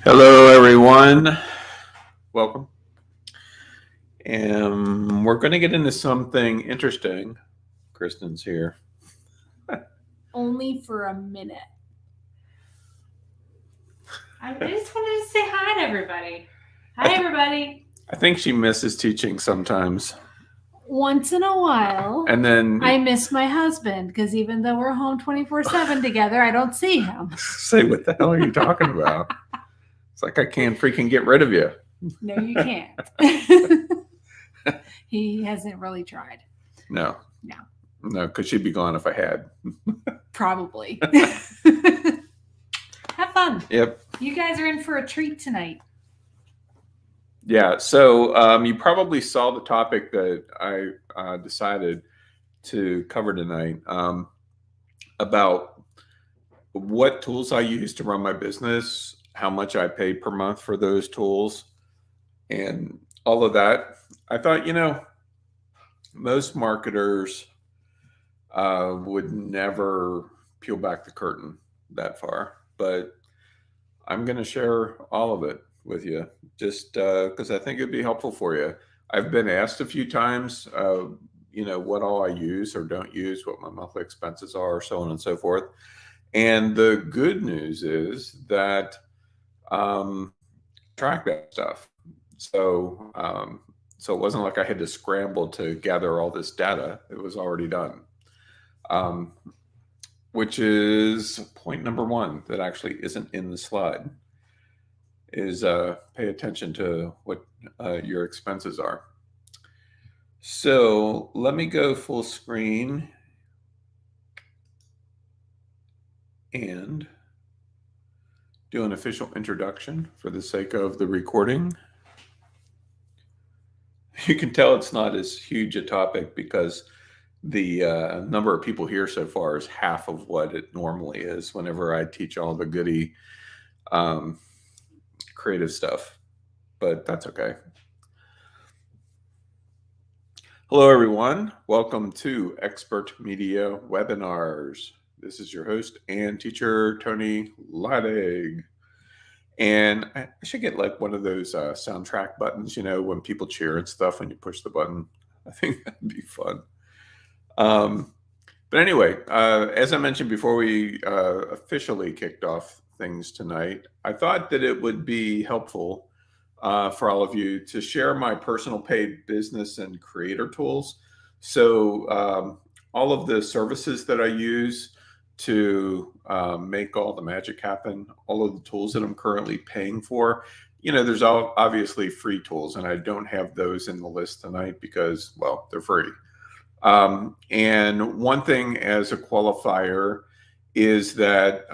Hello, everyone. Welcome. And we're going to get into something interesting. Kristen's here. Only for a minute. I just wanted to say hi to everybody. Hi, everybody. I think she misses teaching sometimes. Once in a while, And then I miss my husband because even though we're home 24/7 together, I don't see him. say, what the hell are you talking about? It's like I can't freaking get rid of you. No, you can't. He hasn't really tried. No. No. No, because she'd be gone if I had. Probably. Have fun. Yep. You guys are in for a treat tonight. Yeah. So you probably saw the topic that I decided to cover tonight about what tools I use to run my business, how much I pay per month for those tools, and all of that. I thought, most marketers would never peel back the curtain that far, but I'm going to share all of it with you just because I think it'd be helpful for you. I've been asked a few times, what all I use or don't use, what my monthly expenses are, so on and so forth. And the good news is that track that stuff. So it wasn't like I had to scramble to gather all this data. It was already done. Which is point number one that actually isn't in the slide, is pay attention to what your expenses are. So let me go full screen and do an official introduction for the sake of the recording. You can tell it's not as huge a topic because the number of people here so far is half of what it normally is whenever I teach all the goody creative stuff, but that's okay. Hello, everyone. Welcome to Expert Media Webinars. This is your host and teacher, Tony Leidig. And I should get like one of those soundtrack buttons, when people cheer and stuff when you push the button. I think that'd be fun. But anyway, as I mentioned before we officially kicked off things tonight, I thought that it would be helpful for all of you to share my personal paid business and creator tools. So all of the services that I use to make all the magic happen, all of the tools that I'm currently paying for, there's obviously free tools, and I don't have those in the list tonight because, well, they're free. And one thing as a qualifier is that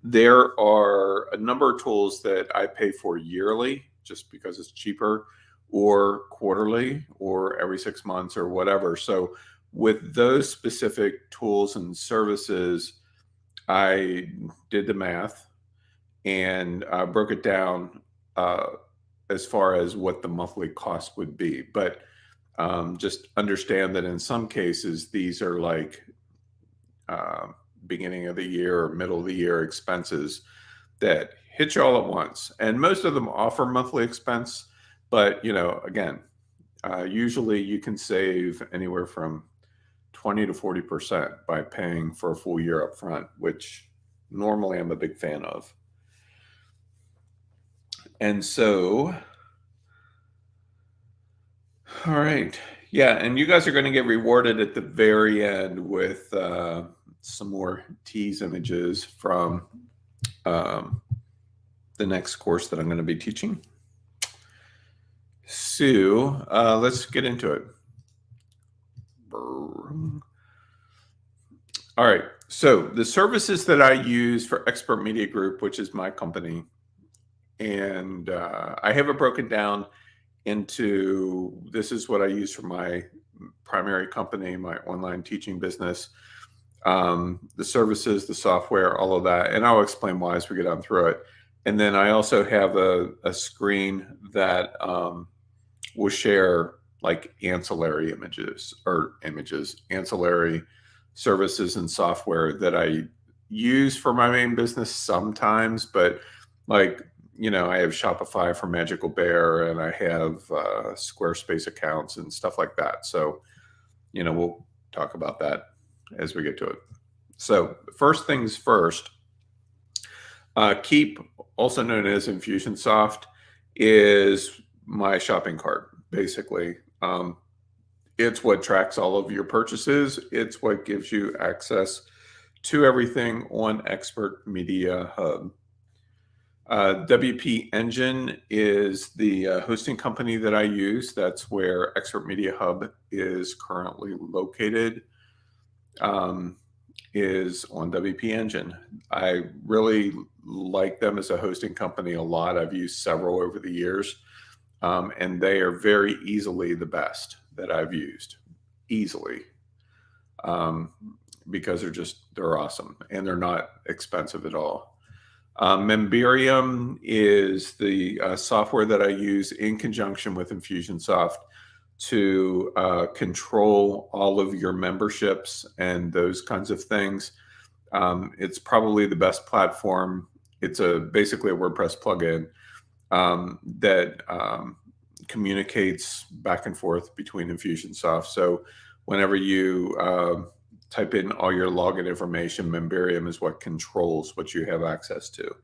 there are a number of tools that I pay for yearly just because it's cheaper, or quarterly, or every 6 months, or whatever. So with those specific tools and services, I did the math and broke it down as far as what the monthly cost would be. But just understand that in some cases, these are like beginning of the year or middle of the year expenses that hit you all at once. And most of them offer monthly expense, but again, usually you can save anywhere from 20 to 40% by paying for a full year up front, which normally I'm a big fan of. And so, all right. Yeah, and you guys are going to get rewarded at the very end with some more tease images from the next course that I'm going to be teaching. So let's get into it. All right. So the services that I use for Expert Media Group, which is my company, and I have it broken down into, this is what I use for my primary company, my online teaching business, the services, the software, all of that. And I'll explain why as we get on through it. And then I also have a screen that will share like ancillary ancillary services and software that I use for my main business sometimes, but like, I have Shopify for Magical Bear, and I have Squarespace accounts and stuff like that. So, we'll talk about that as we get to it. So first things first, Keep, also known as Infusionsoft, is my shopping cart, basically. It's what tracks all of your purchases. It's what gives you access to everything on Expert Media Hub. WP Engine is the hosting company that I use. That's where Expert Media Hub is currently located, is on WP Engine. I really like them as a hosting company a lot. I've used several over the years, and they are very easily the best that I've used, easily, because they're awesome, and they're not expensive at all. Memberium is the software that I use in conjunction with Infusionsoft to control all of your memberships and those kinds of things. It's probably the best platform. It's basically a WordPress plugin that communicates back and forth between Infusionsoft. So whenever you type in all your login information, Memberium is what controls what you have access to.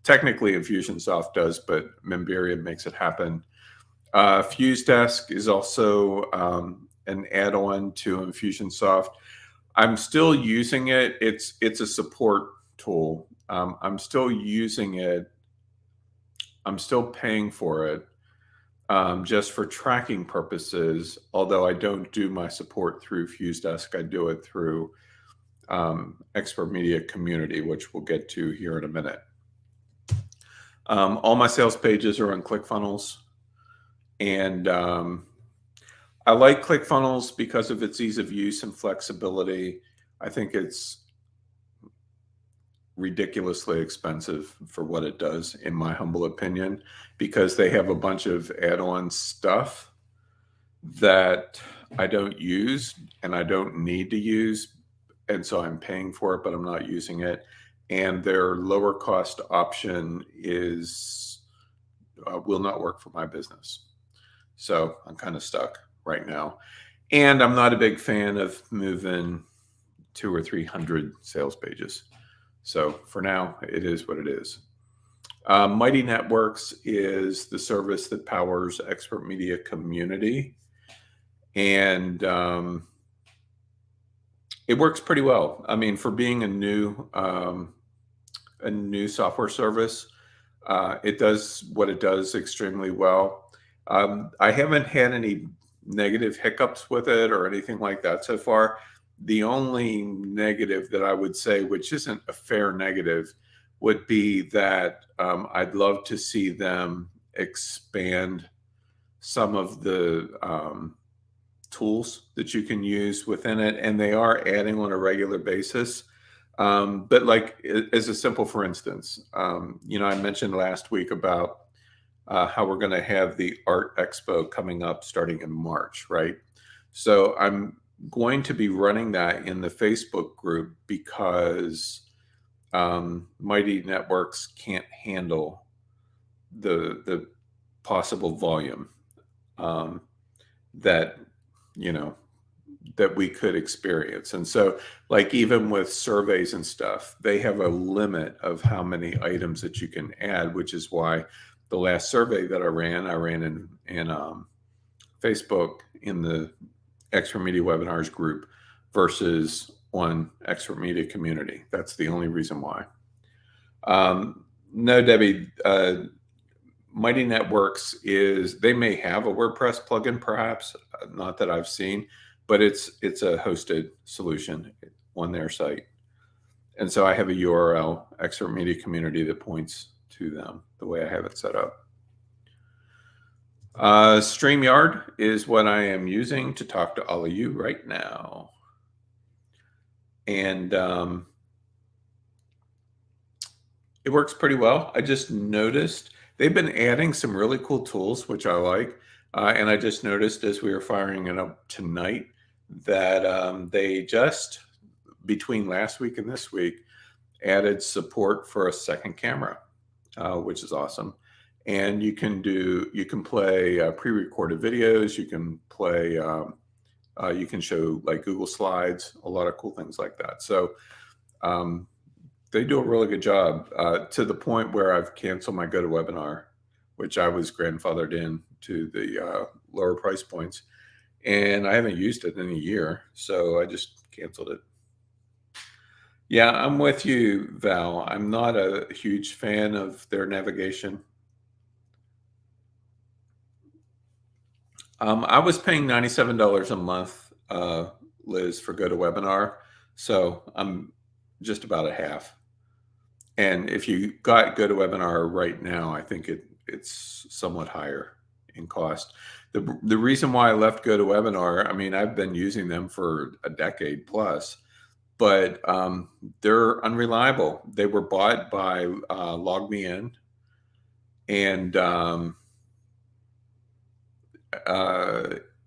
Technically, Infusionsoft does, but Memberium makes it happen. FuseDesk is also an add-on to Infusionsoft. I'm still using it. It's a support tool. I'm still using it. I'm still paying for it just for tracking purposes, although I don't do my support through FuseDesk. I do it through Expert Media Community, which we'll get to here in a minute. All my sales pages are on ClickFunnels, and I like ClickFunnels because of its ease of use and flexibility. I think it's ridiculously expensive for what it does, in my humble opinion, because they have a bunch of add-on stuff that I don't use and I don't need to use. And so I'm paying for it, but I'm not using it. And their lower cost option will not work for my business. So I'm kind of stuck right now. And I'm not a big fan of moving 200 or 300 sales pages. So for now, it is what it is. Mighty Networks is the service that powers Expert Media Community. And it works pretty well. I mean, for being a new software service, it does what it does extremely well. I haven't had any negative hiccups with it or anything like that so far. The only negative that I would say, which isn't a fair negative, would be that I'd love to see them expand some of the tools that you can use within it, and they are adding on a regular basis. But like, as a simple for instance, I mentioned last week about how we're going to have the Art Expo coming up starting in March, right? So I'm going to be running that in the Facebook group because Mighty Networks can't handle the possible volume that we could experience. And so, like, even with surveys and stuff, they have a limit of how many items that you can add, which is why the last survey that I ran in Facebook in the Expert Media Webinars group versus on Expert Media Community. That's the only reason why. No, Debbie, Mighty Networks they may have a WordPress plugin, perhaps, not that I've seen, but it's a hosted solution on their site. And so I have a URL, Expert Media Community, that points to them the way I have it set up. StreamYard is what I am using to talk to all of you right now. And it works pretty well. I just noticed they've been adding some really cool tools, which I like. And I just noticed as we were firing it up tonight that they just, between last week and this week, added support for a second camera. which is awesome. And you can play pre-recorded videos. You can play, you can show like Google Slides, a lot of cool things like that. So they do a really good job, to the point where I've canceled my GoToWebinar, which I was grandfathered in to the lower price points, and I haven't used it in a year, so I just canceled it. Yeah, I'm with you, Val. I'm not a huge fan of their navigation. I was paying $97 a month, Liz, for GoToWebinar, so I'm just about a half. And if you got GoToWebinar right now, I think it's somewhat higher in cost. The reason why I left GoToWebinar, I mean, I've been using them for a decade plus, but they're unreliable. They were bought by LogMeIn, and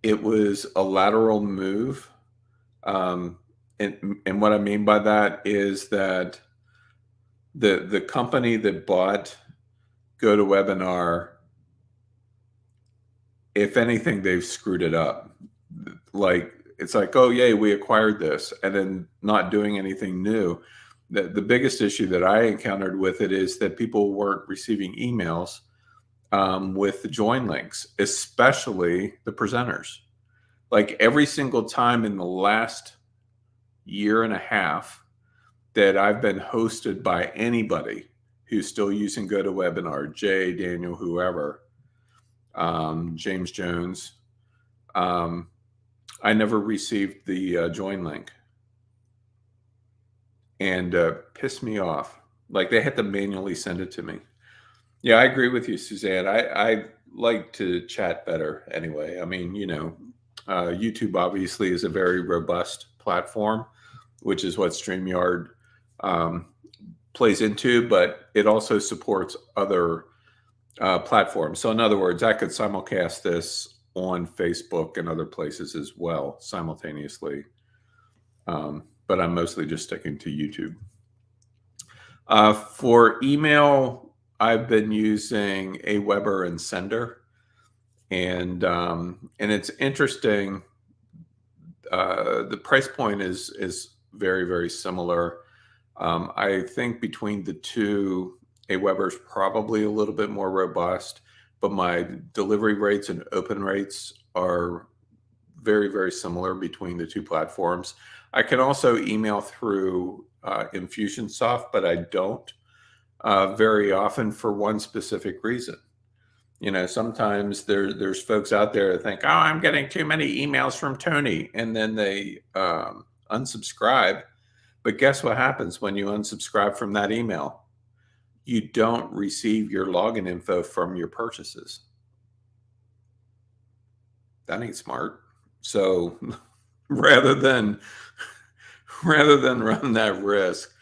it was a lateral move. And what I mean by that is that the company that bought GoToWebinar, if anything, they've screwed it up. Like, it's like, oh, yay, we acquired this, and then not doing anything new. The biggest issue that I encountered with it is that people weren't receiving emails with the join links, especially the presenters. Like, every single time in the last year and a half that I've been hosted by anybody who's still using GoToWebinar, Jay, Daniel, whoever, James Jones, I never received the join link, and pissed me off. Like, they had to manually send it to me. Yeah, I agree with you, Suzanne. I like to chat better anyway. I mean, you know, YouTube obviously is a very robust platform, which is what StreamYard plays into, but it also supports other platforms. So in other words, I could simulcast this on Facebook and other places as well simultaneously. But I'm mostly just sticking to YouTube. For email, I've been using Aweber and Sender, and it's interesting. The price point is very, very similar. I think between the two, Aweber's probably a little bit more robust, but my delivery rates and open rates are very, very similar between the two platforms. I can also email through Infusionsoft, but I don't very often for one specific reason. You know, sometimes there's folks out there that think, oh, I'm getting too many emails from Tony, and then they unsubscribe. But guess what happens when you unsubscribe from that email? You don't receive your login info from your purchases. That ain't smart. So rather than run that risk,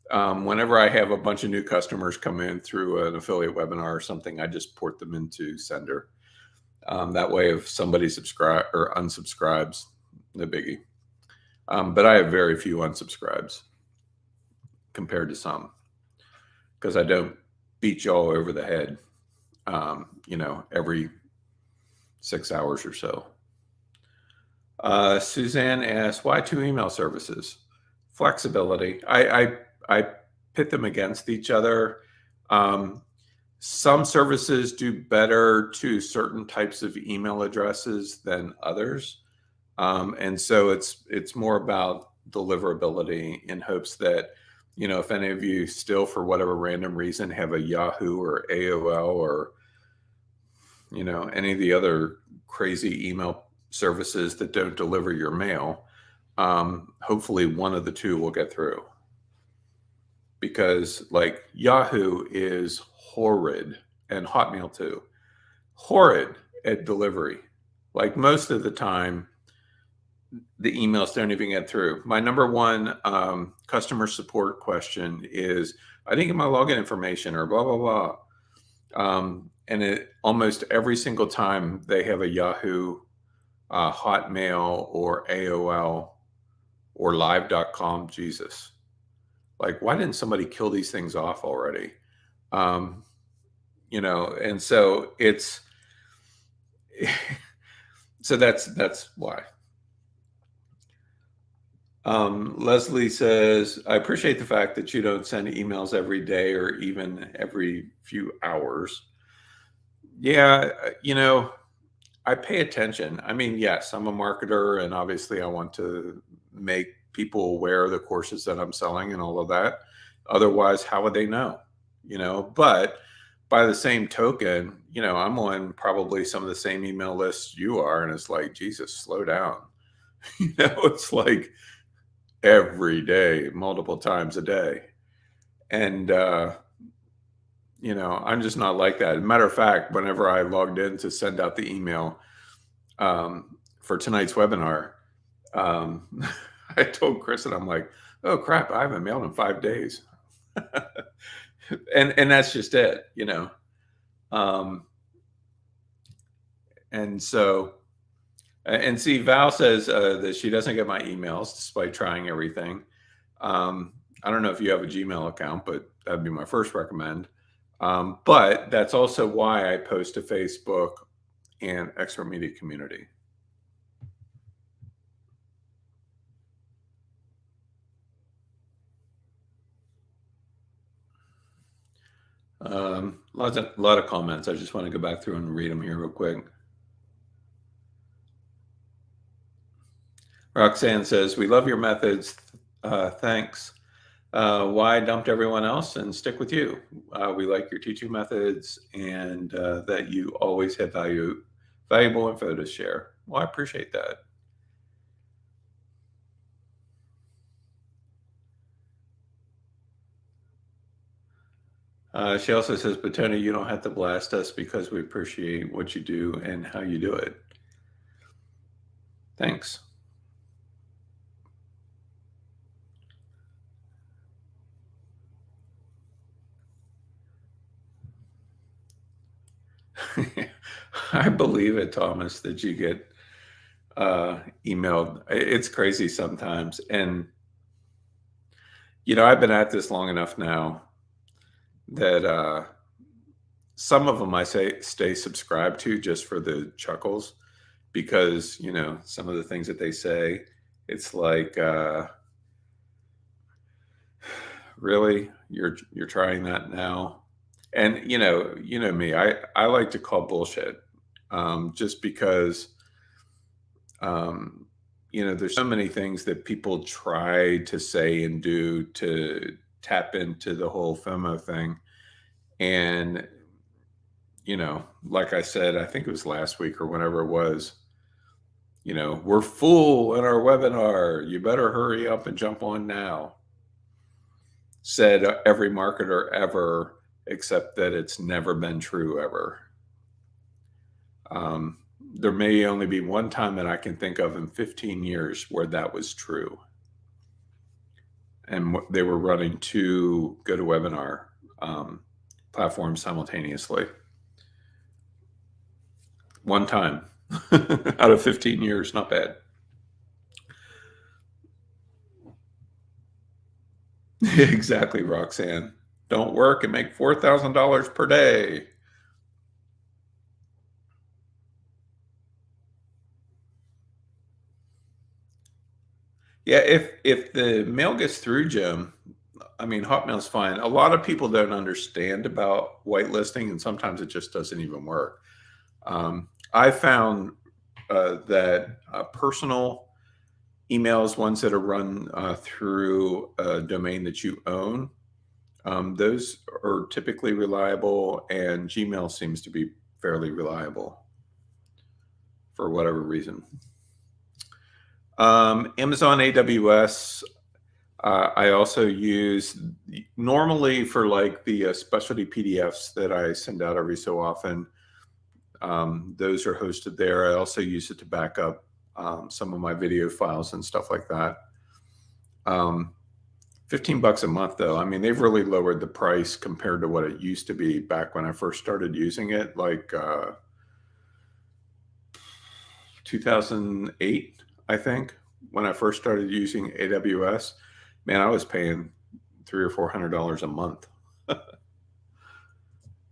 whenever I have a bunch of new customers come in through an affiliate webinar or something, I just port them into Sender. That way, if somebody subscribe or unsubscribes, no biggie. But I have very few unsubscribes compared to some, because I don't beat y'all over the head, you know, every 6 hours or so. Suzanne asks, why two email services? Flexibility. I pit them against each other. Some services do better to certain types of email addresses than others. And so it's more about deliverability, in hopes that, you know, if any of you still, for whatever random reason, have a Yahoo or AOL or, you know, any of the other crazy email services that don't deliver your mail, hopefully one of the two will get through. Because like Yahoo is horrid, and Hotmail too, horrid at delivery. Like, most of the time, the emails don't even get through. My number one customer support question is, I didn't get my login information, or blah, blah, blah. And it almost every single time they have a Yahoo, Hotmail, or AOL, or live.com. Jesus. Like, why didn't somebody kill these things off already? and so it's, so that's why. Leslie says, I appreciate the fact that you don't send emails every day or even every few hours. Yeah, I pay attention. I mean, yes, I'm a marketer, and obviously I want to make people aware of the courses that I'm selling and all of that. Otherwise, how would they know? But by the same token, I'm on probably some of the same email lists you are, and it's like, Jesus, slow down. It's like every day, multiple times a day. And I'm just not like that. As a matter of fact, whenever I logged in to send out the email for tonight's webinar, I told Chris, and I'm like, oh crap, I haven't mailed in 5 days. and that's just it, and so, and see, Val says that she doesn't get my emails despite trying everything. I don't know if you have a Gmail account, but that'd be my first recommend. But that's also why I post to Facebook and Expert Media Community. A lot of comments. I just want to go back through and read them here real quick. Roxanne says, we love your methods. Thanks. Why dumped everyone else and stick with you? We like your teaching methods and that you always have valuable info to share. Well, I appreciate that. She also says, but Tony, you don't have to blast us because we appreciate what you do and how you do it. Thanks. I believe it, Thomas, that you get emailed. It's crazy sometimes. And, I've been at this long enough now that some of them I stay subscribed to just for the chuckles, because, some of the things that they say, it's like, really, you're trying that now? And, me, I like to call bullshit, just because, there's so many things that people try to say and do to tap into the whole FOMO thing. And, like I said, I think it was last week or whenever it was, we're full in our webinar. You better hurry up and jump on now. Said every marketer ever, except that it's never been true ever. There may only be one time that I can think of in 15 years where that was true. And they were running 2 GoToWebinar platforms simultaneously. One time out of 15 years, not bad. Exactly, Roxanne. Don't work and make $4,000 per day. Yeah, if the mail gets through, Jim, I mean, Hotmail's fine. A lot of people don't understand about whitelisting, and sometimes it just doesn't even work. I found that personal emails, ones that are run through a domain that you own, those are typically reliable, and Gmail seems to be fairly reliable for whatever reason. Amazon AWS, I also use normally for like the specialty PDFs that I send out every so often. Those are hosted there. I also use it to back up some of my video files and stuff like that. $15 a month though. I mean, they've really lowered the price compared to what it used to be back when I first started using it, like 2008, I think, when I first started using AWS. Man, I was paying $300 or $400 a month.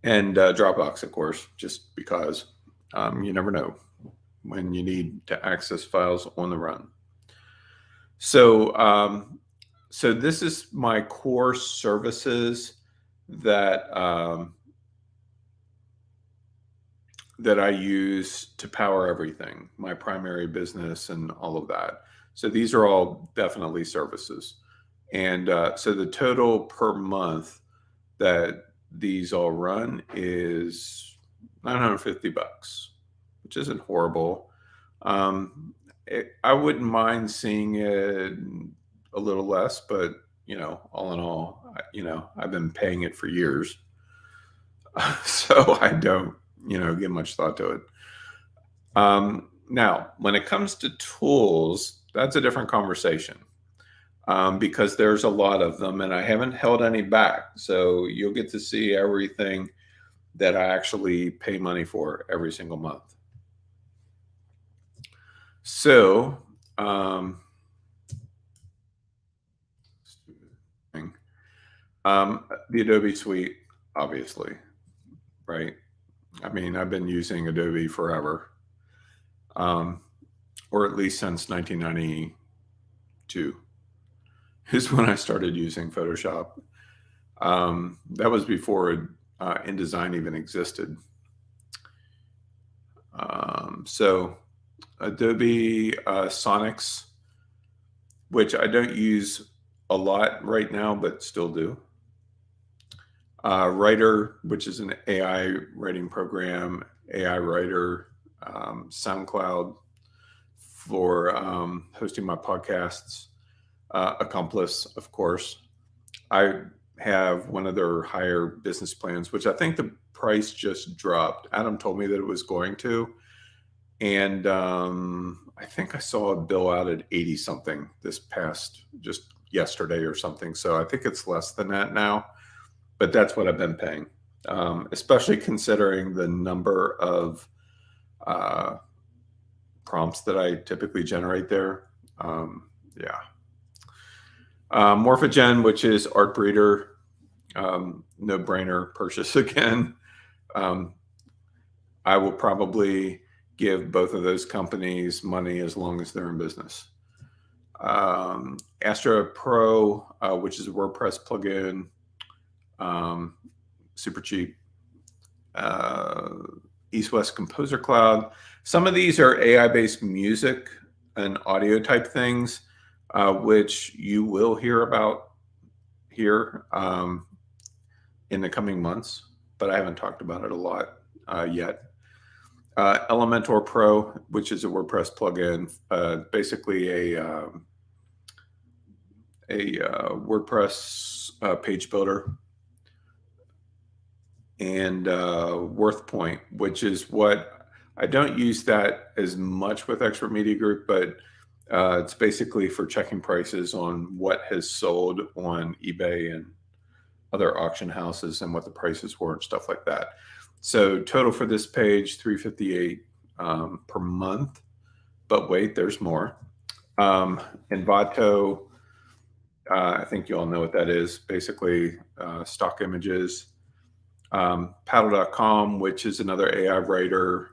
And Dropbox, of course, just because you never know when you need to access files on the run. So, so this is my core services that that I use to power everything, my primary business and all of that. So these are all definitely services. And so the total per month that these all run is $950, which isn't horrible. I wouldn't mind seeing it a little less, but all in all, I've been paying it for years, so I don't, give much thought to it. Now, when it comes to tools, that's a different conversation. Because there's a lot of them and I haven't held any back. So you'll get to see everything that I actually pay money for every single month. So, the Adobe Suite, obviously, right? I mean, I've been using Adobe forever, or at least since 1992. Is when I started using Photoshop. That was before InDesign even existed. So Adobe Sonics, which I don't use a lot right now, but still do. Writer, which is an AI writing program, AI Writer, SoundCloud for hosting my podcasts. Accomplice, of course. I have one of their higher business plans, which I think the price just dropped. Adam told me that it was going to. And I think I saw a bill out at 80 something this past just yesterday or something. So I think it's less than that now, but that's what I've been paying, especially considering the number of prompts that I typically generate there. Yeah. Morphogen, which is Art Breeder, no-brainer purchase again. I will probably give both of those companies money as long as they're in business. Astro Pro, which is a WordPress plugin, super cheap. East West Composer Cloud. Some of these are AI-based music and audio type things, which you will hear about here in the coming months, but I haven't talked about it a lot yet. Elementor Pro, which is a WordPress plugin, basically a WordPress page builder. And WorthPoint, which is what I don't use that as much with Expert Media Group, but it's basically for checking prices on what has sold on eBay and other auction houses and what the prices were and stuff like that. So total for this page, $358 per month. But wait, there's more. Envato, I think you all know what that is. Basically, stock images. Paddle.com, which is another AI writer.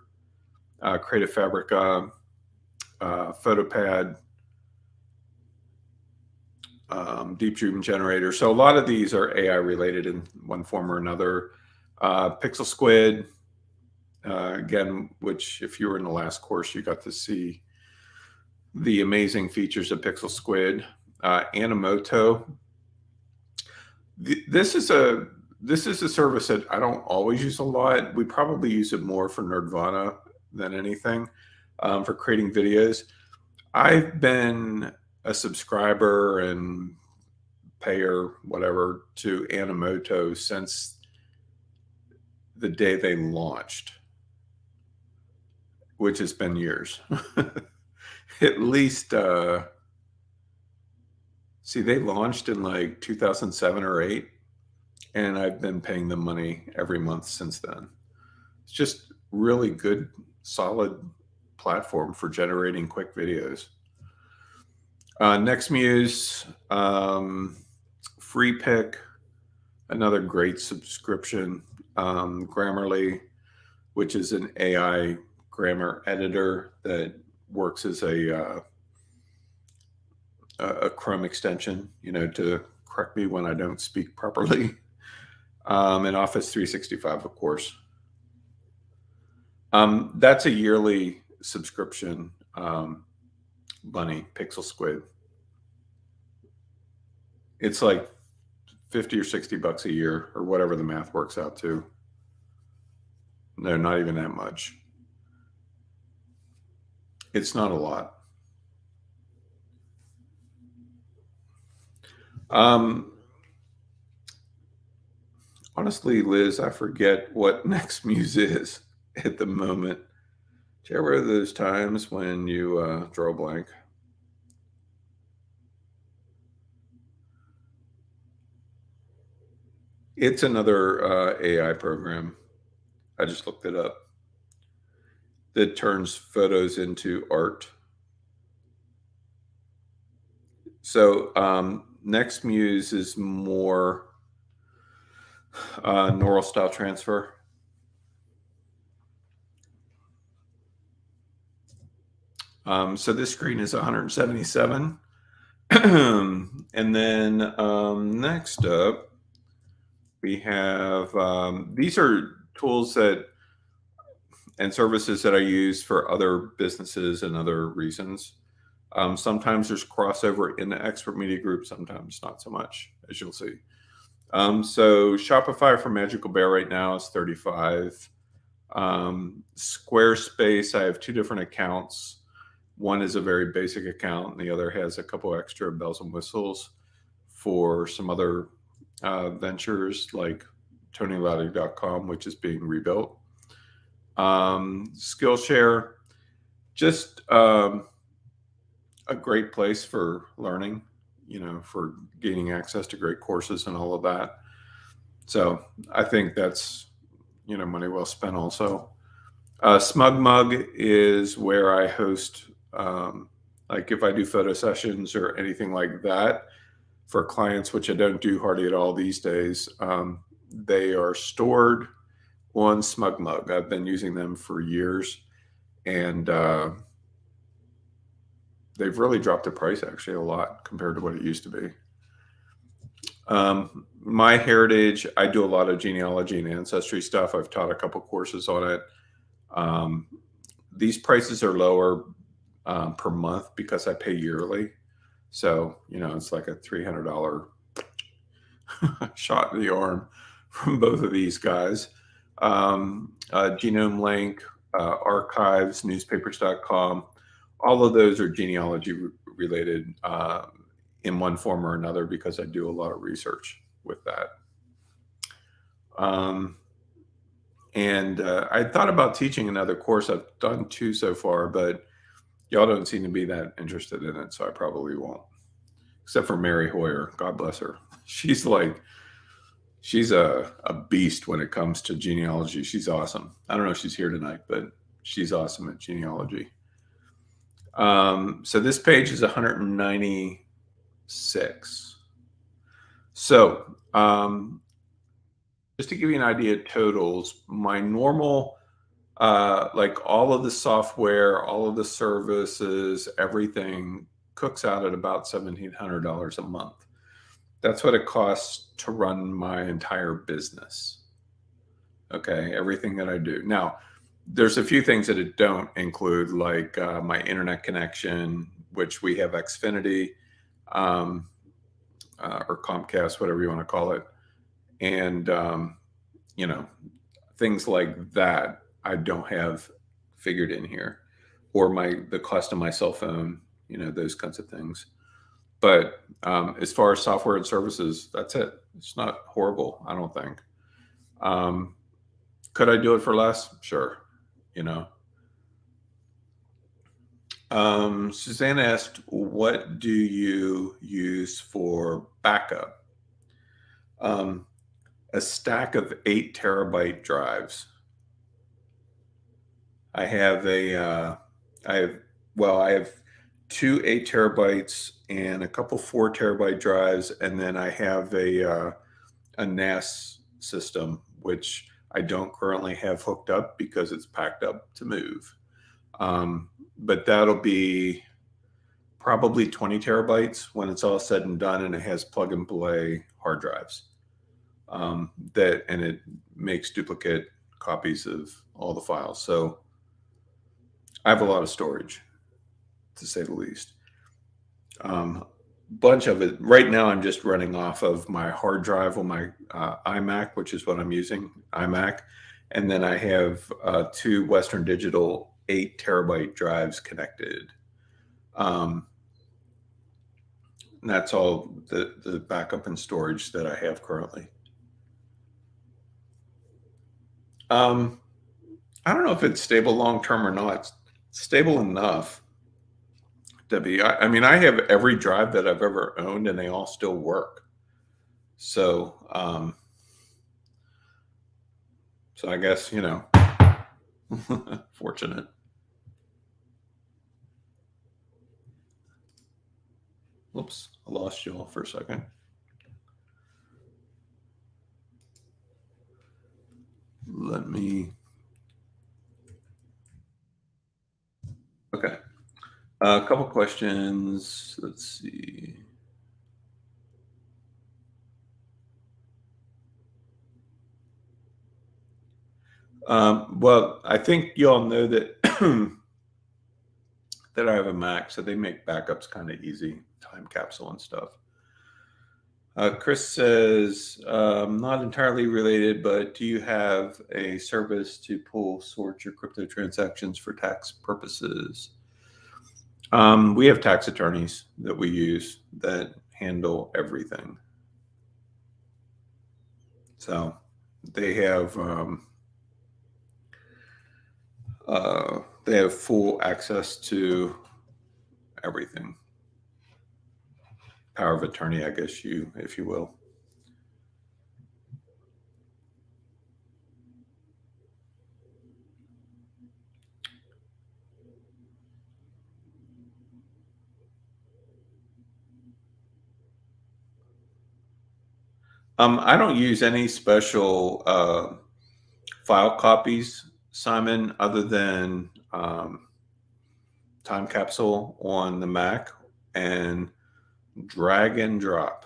Creative Fabrica, Photopad, Deep Dream Generator. So a lot of these are AI related in one form or another. Pixel Squid, again, which if you were in the last course, you got to see the amazing features of Pixel Squid. Animoto. This is a service that I don't always use a lot. We probably use it more for Nerdvana than anything, for creating videos. I've been a subscriber and payer, whatever, to Animoto since the day they launched, which has been years. At least, see, they launched in like 2007 or 8, and I've been paying them money every month since then. It's just really good, solid platform for generating quick videos. NextMuse, FreePick, another great subscription. Grammarly, which is an AI grammar editor that works as a Chrome extension, to correct me when I don't speak properly. And Office 365, of course. That's a yearly subscription, Bunny, Pixel Squid. It's like 50 or 60 bucks a year, or whatever the math works out to. No, not even that much. It's not a lot. Honestly, Liz, I forget what NextMuse is at the moment. Do you ever have those times when you draw a blank? It's another AI program. I just looked it up. That turns photos into art. So NextMuse is more neural style transfer. So this screen is 177. And then next up, we have, these are tools and services that I use for other businesses and other reasons. Sometimes there's crossover in the expert media group, sometimes not so much, as you'll see. So Shopify for Magical Bear right now is $35. Squarespace, I have two different accounts. One is a very basic account, and the other has a couple extra bells and whistles for some other ventures like TonyLowdy.com, which is being rebuilt. Skillshare, just a great place for learning, for gaining access to great courses and all of that. So I think that's, money well spent also. SmugMug is where I host, like if I do photo sessions or anything like that for clients, which I don't do hardly at all these days. They are stored on SmugMug. I've been using them for years, and they've really dropped the price actually a lot compared to what it used to be. MyHeritage, I do a lot of genealogy and ancestry stuff. I've taught a couple courses on it. These prices are lower per month because I pay yearly. So, it's like a $300 shot in the arm from both of these guys. Genome Link, Archives, newspapers.com, all of those are genealogy related in one form or another because I do a lot of research with that. And I thought about teaching another course. I've done two so far, but y'all don't seem to be that interested in it, so I probably won't. Except for Mary Hoyer, God bless her. She's a beast when it comes to genealogy. She's awesome. I don't know if she's here tonight, but she's awesome at genealogy. So this page is 196. So just to give you an idea of totals, my normal, like all of the software, all of the services, everything cooks out at about $1,700 a month. That's what it costs to run my entire business. Okay, everything that I do. Now, there's a few things that it don't include, like my internet connection, which we have Xfinity or Comcast, whatever you want to call it. And, things like that I don't have figured in here, or the cost of my cell phone, those kinds of things. But as far as software and services, that's it. It's not horrible, I don't think. Could I do it for less? Sure. Suzanne asked, what do you use for backup? A stack of 8 terabyte drives. I have two 8 terabytes and a couple 4 terabyte drives, and then I have a NAS system, which I don't currently have hooked up because it's packed up to move. But that'll be probably 20 terabytes when it's all said and done, and it has plug and play hard drives. And it makes duplicate copies of all the files. So I have a lot of storage, to say the least. Bunch of it right now. I'm just running off of my hard drive on my iMac, which is what I'm using, iMac, and then I have 2 Western Digital 8 terabyte drives connected. And that's all the backup and storage that I have currently. I don't know if it's stable long term or not. It's stable enough to be. I mean, I have every drive that I've ever owned, and they all still work. So, so I guess, you know, fortunate. Whoops, I lost you all for a second. Let me. Okay. A couple questions. Let's see. Well, I think you all know that that I have a Mac, so they make backups kind of easy, time capsule and stuff. Chris says, not entirely related, but do you have a service to sort your crypto transactions for tax purposes? We have tax attorneys that we use that handle everything. So they have full access to everything. Power of attorney, I guess if you will. I don't use any special file copies, Simon, other than time capsule on the Mac and drag and drop.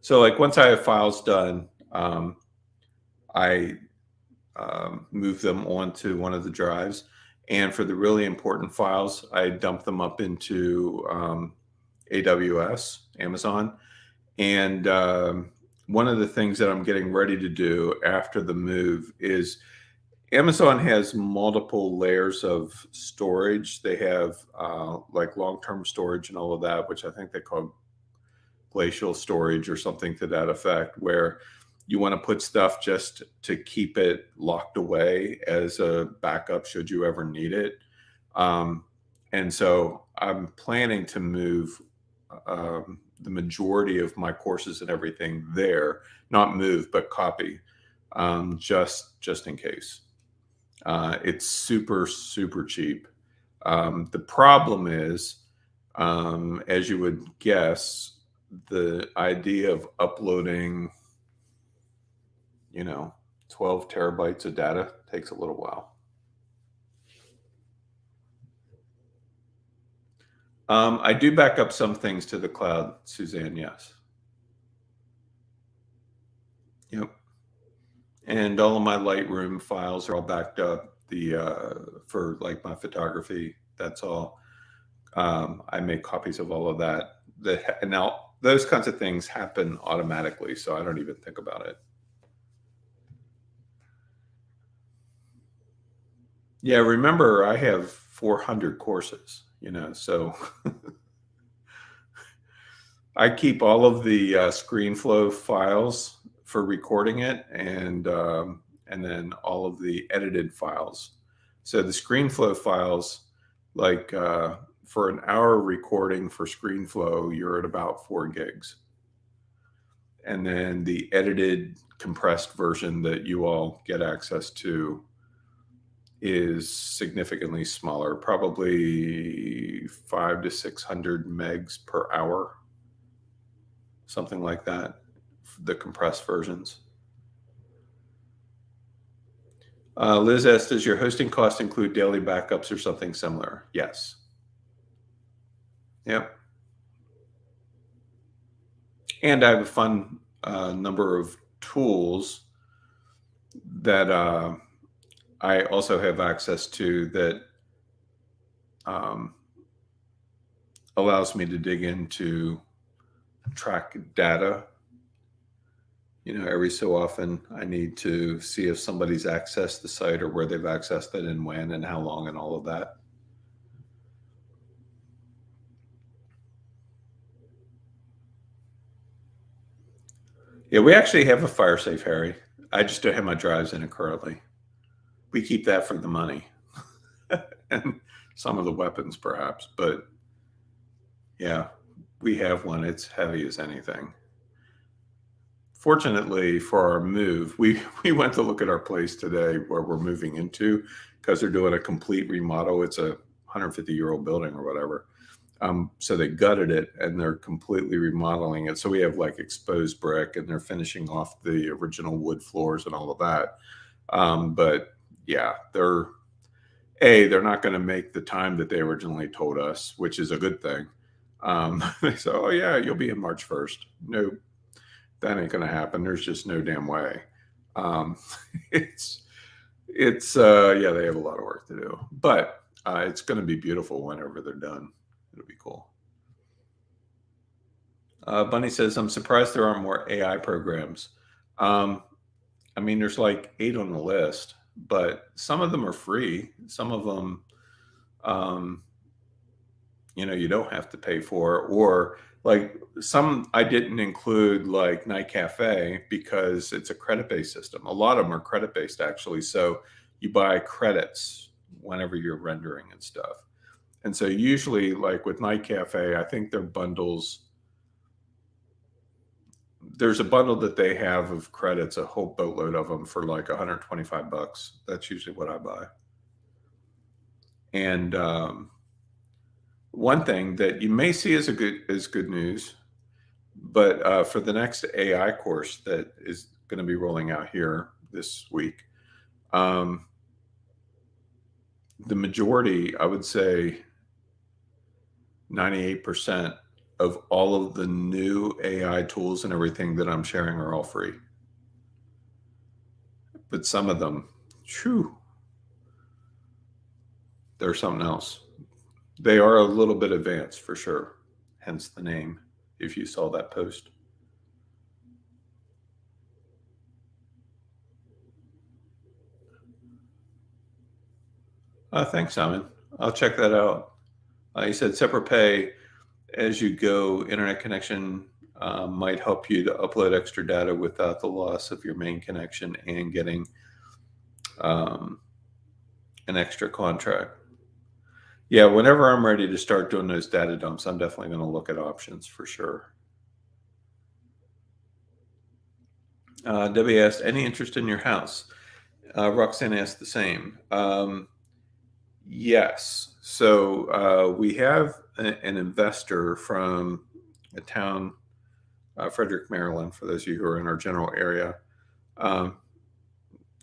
So like once I have files done, I move them onto one of the drives. And for the really important files, I dump them up into AWS, Amazon. And one of the things that I'm getting ready to do after the move is Amazon has multiple layers of storage. They have like long-term storage and all of that, which I think they call glacial storage or something to that effect, where you want to put stuff just to keep it locked away as a backup should you ever need it. And so I'm planning to move the majority of my courses and everything there, not move, but copy, just in case. It's super, super cheap. The problem is, as you would guess, the idea of uploading, 12 terabytes of data takes a little while. I do back up some things to the cloud, Suzanne, yes. Yep. And all of my Lightroom files are all backed up. For like my photography, that's all. I make copies of all of that. And now those kinds of things happen automatically, so I don't even think about it. Yeah, remember I have 400 courses, so I keep all of the ScreenFlow files for recording it, and then all of the edited files. So the ScreenFlow files, like for an hour recording for ScreenFlow, you're at about 4 gigs. And then the edited compressed version that you all get access to is significantly smaller, probably 500 to 600 megs per hour, something like that, the compressed versions. Liz asked, does your hosting cost include daily backups or something similar? Yes. Yep. And I have a fun number of tools that I also have access to that allows me to dig into track data. Every so often I need to see if somebody's accessed the site or where they've accessed it and when and how long and all of that. Yeah, we actually have a fire safe, Harry. I just don't have my drives in it currently. We keep that for the money and some of the weapons perhaps, but yeah, we have one. It's heavy as anything. Fortunately for our move, we went to look at our place today where we're moving into because they're doing a complete remodel. It's a 150-year-old building or whatever. So they gutted it and they're completely remodeling it. So we have like exposed brick and they're finishing off the original wood floors and all of that. But yeah, they're not going to make the time that they originally told us, which is a good thing. They said, oh yeah, you'll be in March 1st. No, that ain't going to happen. There's just no damn way. It's yeah, they have a lot of work to do, but it's going to be beautiful whenever they're done. It'll be cool. Bunny says, I'm surprised there aren't more AI programs. I mean, there's like 8 on the list, but some of them are free. Some of them, you don't have to pay for, or like some I didn't include like Night Cafe because it's a credit-based system. A lot of them are credit-based actually. So you buy credits whenever you're rendering and stuff. And so usually like with Night Cafe, I think their bundles, there's a bundle that they have of credits, a whole boatload of them for like $125. That's usually what I buy. And one thing that you may see as good news, but for the next AI course that is going to be rolling out here this week, the majority, I would say 98% of all of the new AI tools and everything that I'm sharing are all free. But some of them, they're something else. They are a little bit advanced for sure, hence the name, if you saw that post. Thanks, Simon. I'll check that out. He said separate pay as you go. Internet connection might help you to upload extra data without the loss of your main connection and getting an extra contract. Yeah, whenever I'm ready to start doing those data dumps, I'm definitely going to look at options for sure. Debbie asked, any interest in your house? Roxanne asked the same. Yes. So we have an investor from a town, Frederick, Maryland, for those of you who are in our general area.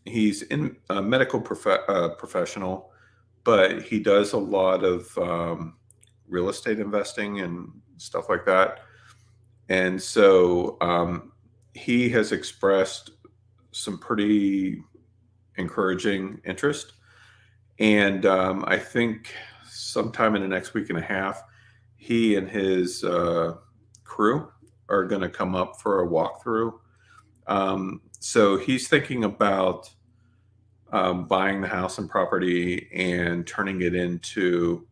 He's a medical professional, but he does a lot of real estate investing and stuff like that. And so he has expressed some pretty encouraging interest. And I think sometime in the next week and a half, he and his crew are going to come up for a walkthrough. So he's thinking about buying the house and property and turning it into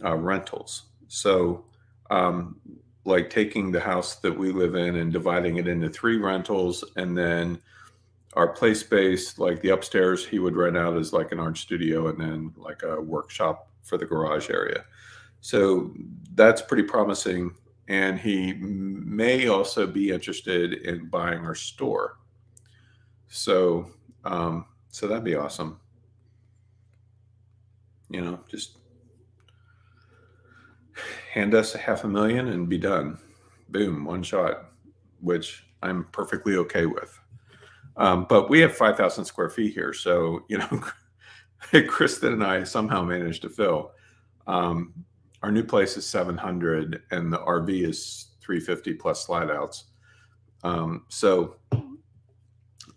rentals. So like taking the house that we live in and dividing it into 3 rentals, and then our play space, like the upstairs, he would rent out as like an art studio and then like a workshop for the garage area. So that's pretty promising. And he may also be interested in buying our store. So, so that'd be awesome. Just hand us $500,000 and be done. Boom, one shot, which I'm perfectly okay with. But we have 5,000 square feet here. So, Kristen and I somehow managed to fill. Our new place is 700 and the RV is 350 plus slide outs. So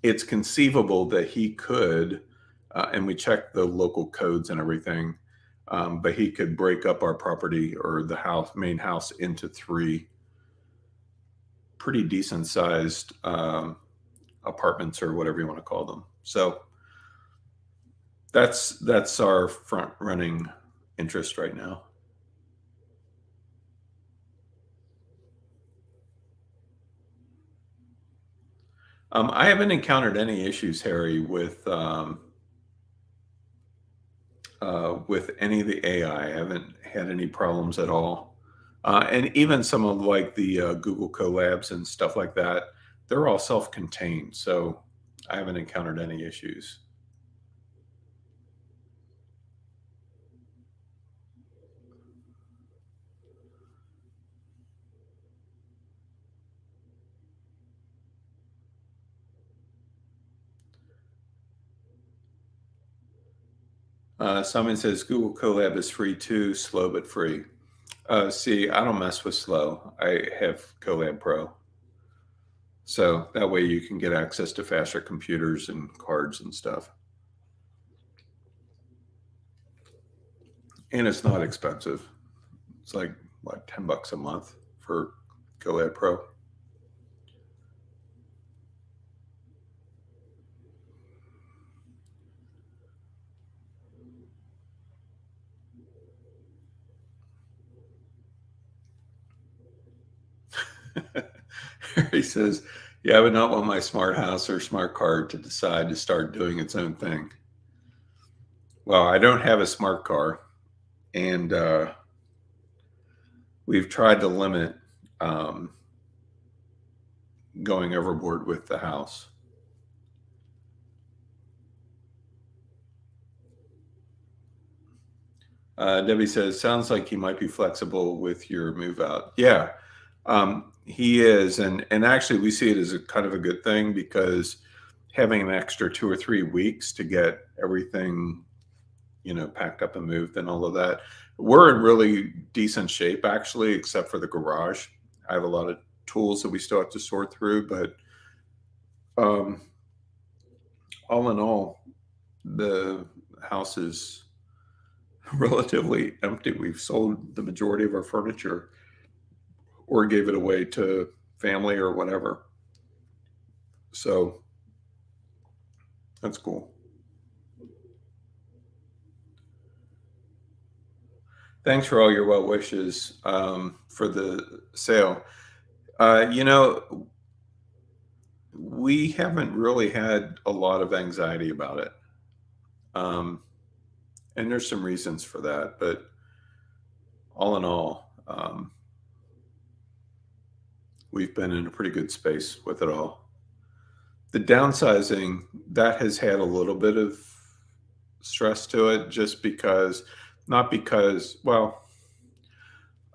it's conceivable that he could, and we checked the local codes and everything, but he could break up our property or the main house into 3 pretty decent sized apartments or whatever you want to call them. So that's our front running interest right now. I haven't encountered any issues, Harry, with any of the AI. I haven't had any problems at all. And even some of like the Google collabs and stuff like that, they're all self-contained. So I haven't encountered any issues. Simon says Google Colab is free too, slow but free. See, I don't mess with slow. I have Colab Pro. So that way you can get access to faster computers and cards and stuff. And it's not expensive. It's like, what, $10 a month for Colab Pro. He says, yeah, I would not want my smart house or smart car to decide to start doing its own thing. Well, I don't have a smart car, and we've tried to limit going overboard with the house. Debbie says, sounds like he might be flexible with your move out. Yeah, he is. And actually, we see it as a kind of a good thing because having an extra 2 or 3 weeks to get everything, packed up and moved and all of that. We're in really decent shape, actually, except for the garage. I have a lot of tools that we still have to sort through, but all in all, the house is relatively empty. We've sold the majority of our furniture or gave it away to family or whatever. So that's cool. Thanks for all your well wishes for the sale. We haven't really had a lot of anxiety about it. And there's some reasons for that, but all in all, we've been in a pretty good space with it all. The downsizing, that has had a little bit of stress to it, just because, not because, well,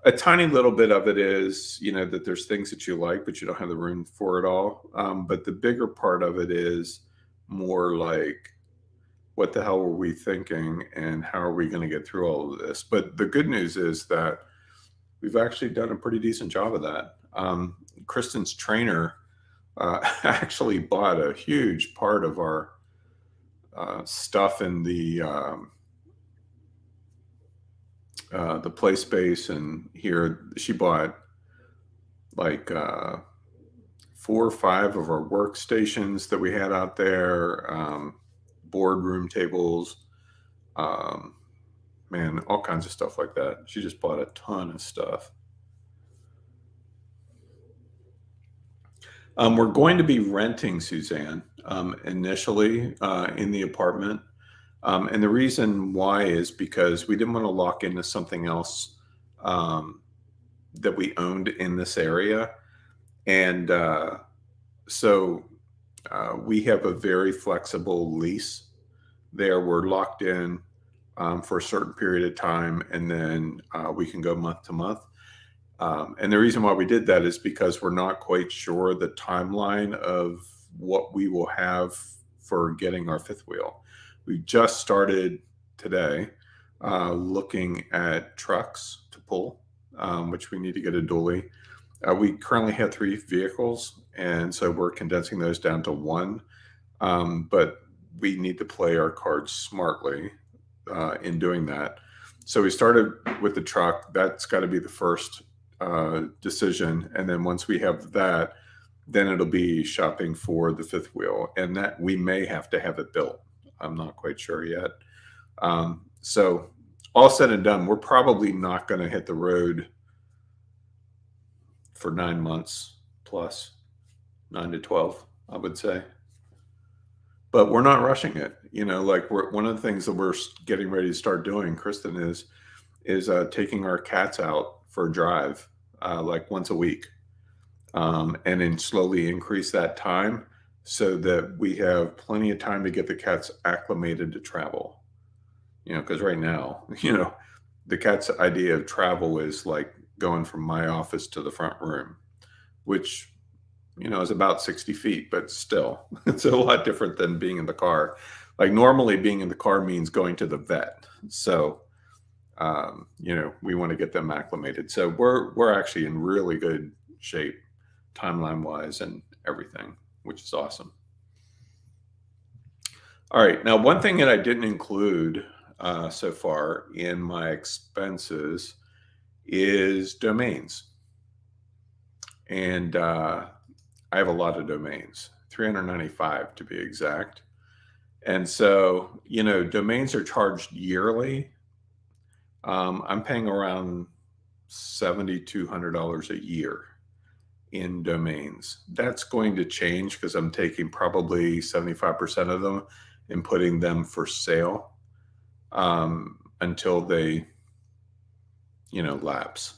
a tiny little bit of it is, that there's things that you like, but you don't have the room for it all. But the bigger part of it is more like, what the hell were we thinking and how are we going to get through all of this? But the good news is that we've actually done a pretty decent job of that. Kristen's trainer actually bought a huge part of our stuff in the play space, and here she bought like 4 or 5 of our workstations that we had out there, boardroom tables, man, all kinds of stuff like that. She just bought a ton of stuff. We're going to be renting, Suzanne, initially in the apartment. And the reason why is because we didn't want to lock into something else that we owned in this area. And so we have a very flexible lease there. We're locked in for a certain period of time, and then we can go month to month. And the reason why we did that is because we're not quite sure the timeline of what we will have for getting our fifth wheel. We just started today looking at trucks to pull, which we need to get a dually. We currently have 3 vehicles, and so we're condensing those down to 1. But we need to play our cards smartly in doing that. So we started with the truck. That's got to be the first decision. And then once we have that, then it'll be shopping for the fifth wheel. And that we may have to have it built. I'm not quite sure yet. So all said and done, we're probably not going to hit the road for 9 months plus, 9 to 12, I would say. But we're not rushing it. You know, like one of the things that we're getting ready to start doing, Kristen, is taking our cats out for a drive like once a week, and then slowly increase that time so that we have plenty of time to get the cats acclimated to travel. You know, because right now, you know, the cat's idea of travel is like going from my office to the front room, which, you know, is about 60 feet, but still, it's a lot different than being in the car. Like normally being in the car means going to the vet. So, you know, we want to get them acclimated. So we're actually in really good shape timeline wise and everything, which is awesome. All right. Now, one thing that I didn't include so far in my expenses is domains. And I have a lot of domains, 395 to be exact. And so, you know, domains are charged yearly. I'm paying around $7,200 a year in domains. That's going to change because I'm taking probably 75% of them and putting them for sale until they, you know, lapse.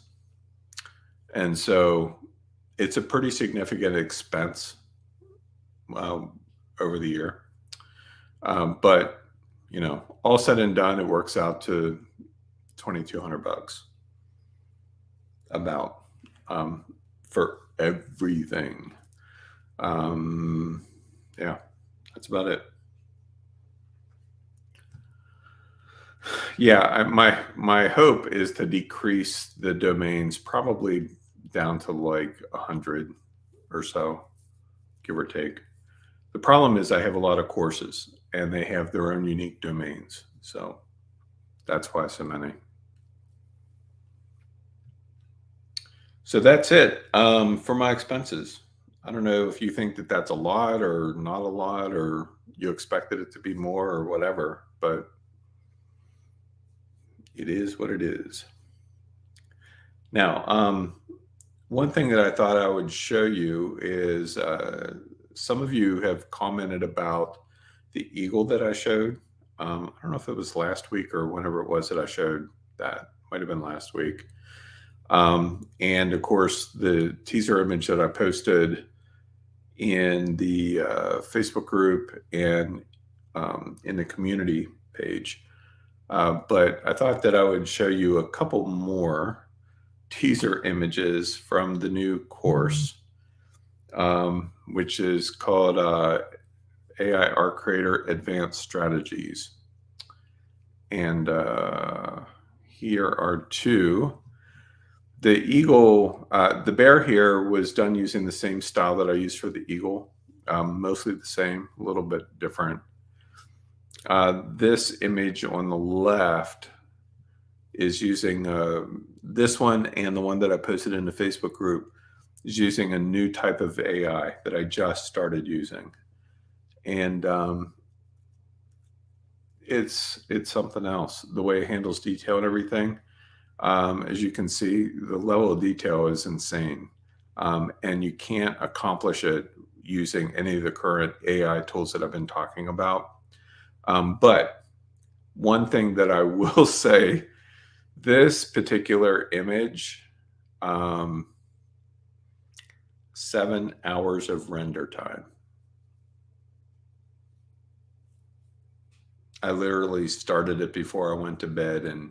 And so it's a pretty significant expense over the year. But, you know, all said and done, it works out to $2,200 about for everything. Yeah, that's about it. Yeah, my hope is to decrease the domains probably down to like 100 or so, give or take. The problem is I have a lot of courses and they have their own unique domains. So that's why so many. So that's it for my expenses. I don't know if you think that that's a lot or not a lot, or you expected it to be more or whatever, but it is what it is. Now, one thing that I thought I would show you is some of you have commented about the eagle that I showed. I don't know if it was last week or whenever it was that I showed that. Might have been last week. And of course, the teaser image that I posted in the Facebook group and in the community page. But I thought that I would show you a couple more teaser images from the new course, which is called AI Art Creator Advanced Strategies. And here are two. The eagle, the bear here was done using the same style that I used for the eagle, mostly the same, a little bit different. This image on the left is using this one, and the one that I posted in the Facebook group is using a new type of AI that I just started using. And it's something else, the way it handles detail and everything. As you can see, the level of detail is insane. And you can't accomplish it using any of the current AI tools that I've been talking about. But one thing that I will say, this particular image, 7 hours of render time. I literally started it before I went to bed, and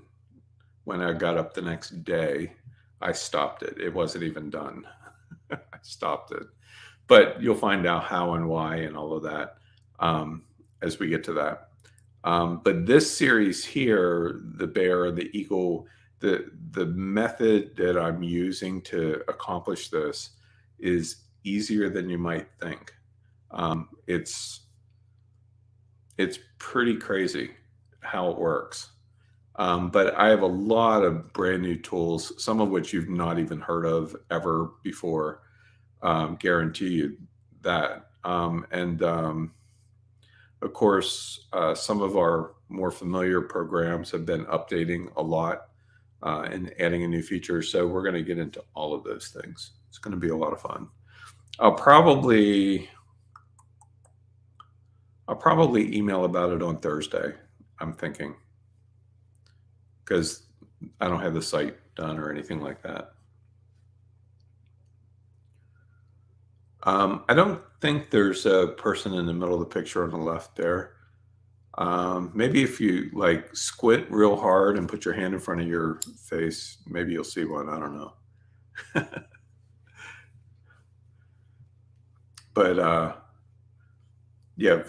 when I got up the next day, I stopped it. It wasn't even done. I stopped it but you'll find out how and why and all of that as we get to that. But this series here, the bear, the eagle, the method that I'm using to accomplish this is easier than you might think. It's pretty crazy how it works. But I have a lot of brand new tools, some of which you've not even heard of ever before. Guarantee you that. Of course, some of our more familiar programs have been updating a lot and adding a new feature. So we're going to get into all of those things. It's going to be a lot of fun. I'll probably email about it on Thursday, I'm thinking, because I don't have the site done or anything like that. I don't think there's a person in the middle of the picture on the left there. Maybe if you like squint real hard and put your hand in front of your face, maybe you'll see one. I don't know. But yeah,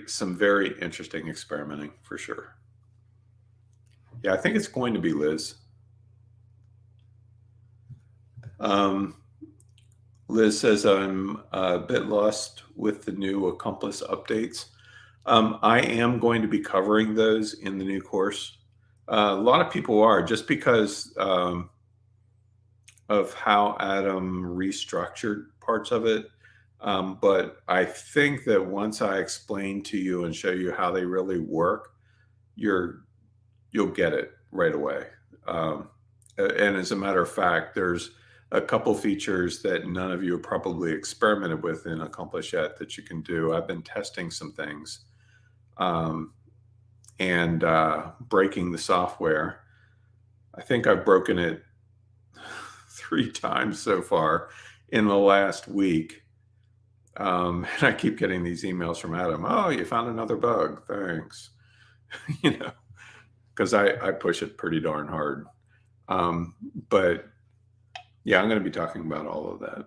some very interesting experimenting for sure. Yeah, I think it's going to be Liz. Liz says, I'm a bit lost with the new Accomplice updates. I am going to be covering those in the new course. A lot of people are, just because of how Adam restructured parts of it. But I think that once I explain to you and show you how they really work, you'll get it right away. And as a matter of fact, there's a couple features that none of you have probably experimented with in Accomplish yet that you can do. I've been testing some things and breaking the software. I think I've broken it 3 times so far in the last week. And I keep getting these emails from Adam. Oh, you found another bug. Thanks. Because I push it pretty darn hard. But yeah, I'm going to be talking about all of that.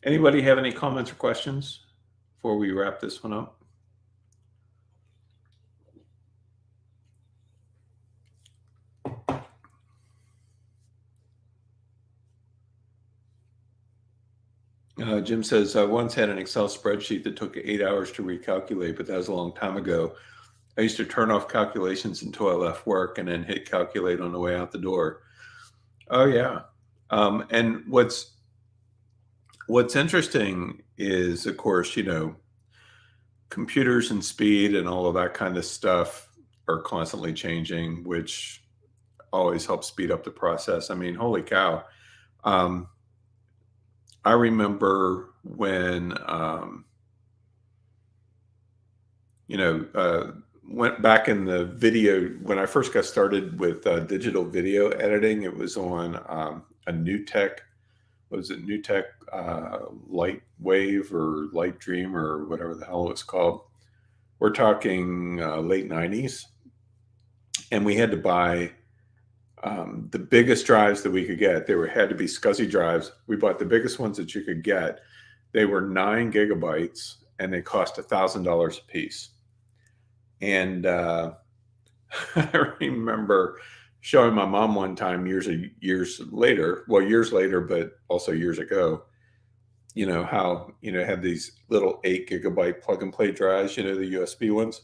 Anybody have any comments or questions before we wrap this one up? Jim says, I once had an Excel spreadsheet that took 8 hours to recalculate, but that was a long time ago. I used to turn off calculations until I left work and then hit calculate on the way out the door. Oh, yeah. And what's interesting is, of course, computers and speed and all of that kind of stuff are constantly changing, which always helps speed up the process. I mean, holy cow. I remember when, went back in the video, when I first got started with digital video editing, it was on a NewTek, NewTek Light Wave or Light Dream or whatever the hell it was called. We're talking late 90s. And we had to buy the biggest drives that we could get. Had to be SCSI drives. We bought the biggest ones that you could get. They were 9 gigabytes and they cost $1,000 a piece. And I remember showing my mom one time years later, but also years ago, how, had these little 8 gigabyte plug and play drives, the USB ones.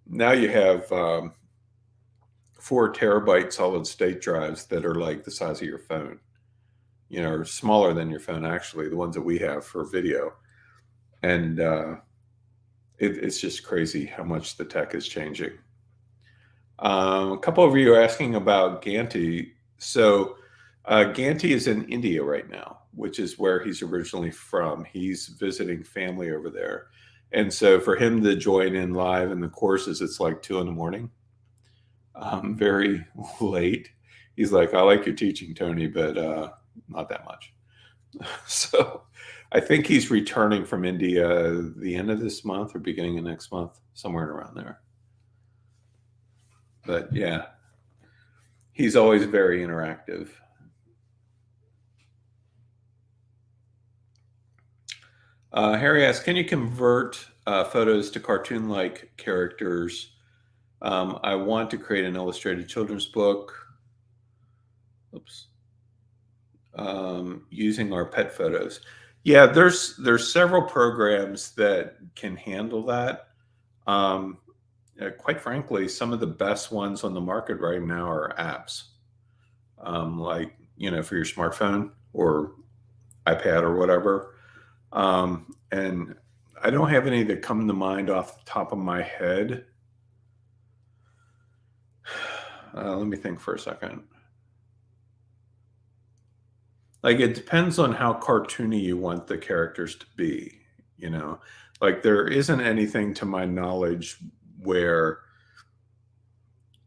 Now you have 4 terabyte solid state drives that are like the size of your phone, or smaller than your phone, actually, the ones that we have for video. And it's just crazy how much the tech is changing. A couple of you are asking about Ganti. So Ganti is in India right now, which is where he's originally from. He's visiting family over there. And so for him to join in live in the courses, it's like 2 a.m. Very late. He's like, I like your teaching, Tony, but not that much. So I think he's returning from India the end of this month or beginning of next month, somewhere around there. But yeah, he's always very interactive. Harry asks, can you convert photos to cartoon-like characters? I want to create an illustrated children's book. Oops. Using our pet photos. Yeah, there's several programs that can handle that. Quite frankly, some of the best ones on the market right now are apps, like for your smartphone or iPad or whatever. And I don't have any that come to mind off the top of my head. Let me think for a second. Like, it depends on how cartoony you want the characters to be, like there isn't anything to my knowledge where,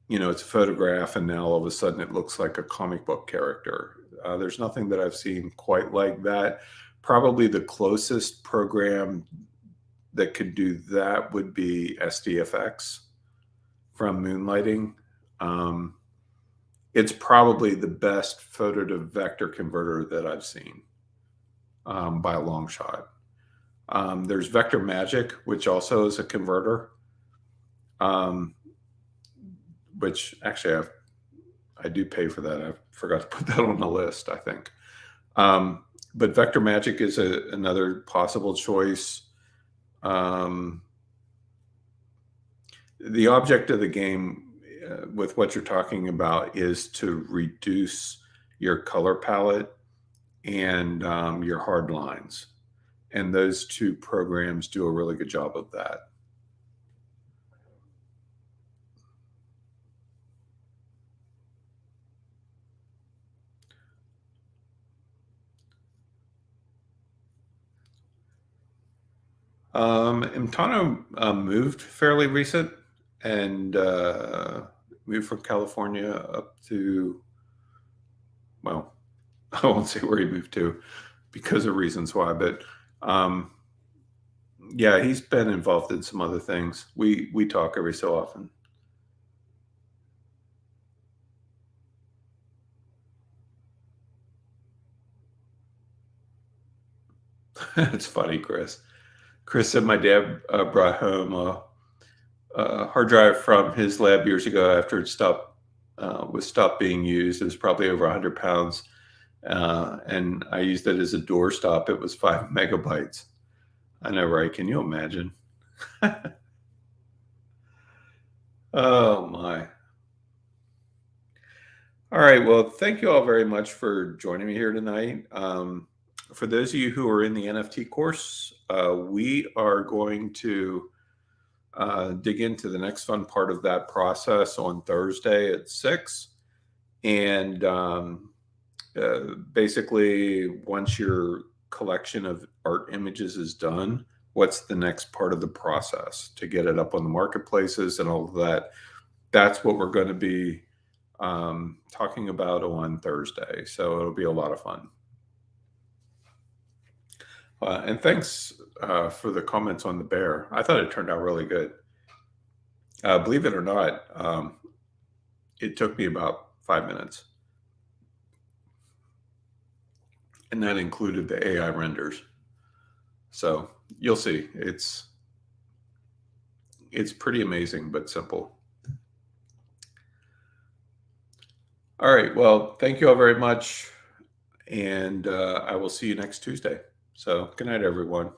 it's a photograph and now all of a sudden it looks like a comic book character. There's nothing that I've seen quite like that. Probably the closest program that could do that would be SDFX from Moonlighting. It's probably the best photo to vector converter that I've seen by a long shot. There's Vector Magic, which also is a converter, which actually I do pay for that. I forgot to put that on the list, I think. But Vector Magic is another possible choice. The object of the game with what you're talking about is to reduce your color palette and your hard lines. And those two programs do a really good job of that. Imtano moved fairly recent and moved from California up to, well, I won't say where he moved to because of reasons why, but yeah, he's been involved in some other things. We talk every so often. It's funny, Chris. Chris said my dad brought home a hard drive from his lab years ago after it stopped being used. It was probably over 100 pounds. And I used it as a doorstop. It was 5 megabytes. I know, right? Can you imagine? Oh, my. All right. Well, thank you all very much for joining me here tonight. For those of you who are in the NFT course, we are going to dig into the next fun part of that process on Thursday at 6. And basically, once your collection of art images is done, what's the next part of the process to get it up on the marketplaces and all of that? That's what we're going to be talking about on Thursday. So it'll be a lot of fun. And thanks for the comments on the bear. I thought it turned out really good. Believe it or not, it took me about 5 minutes. And that included the AI renders. So you'll see. It's pretty amazing, but simple. All right. Well, thank you all very much. And I will see you next Tuesday. So good night, everyone.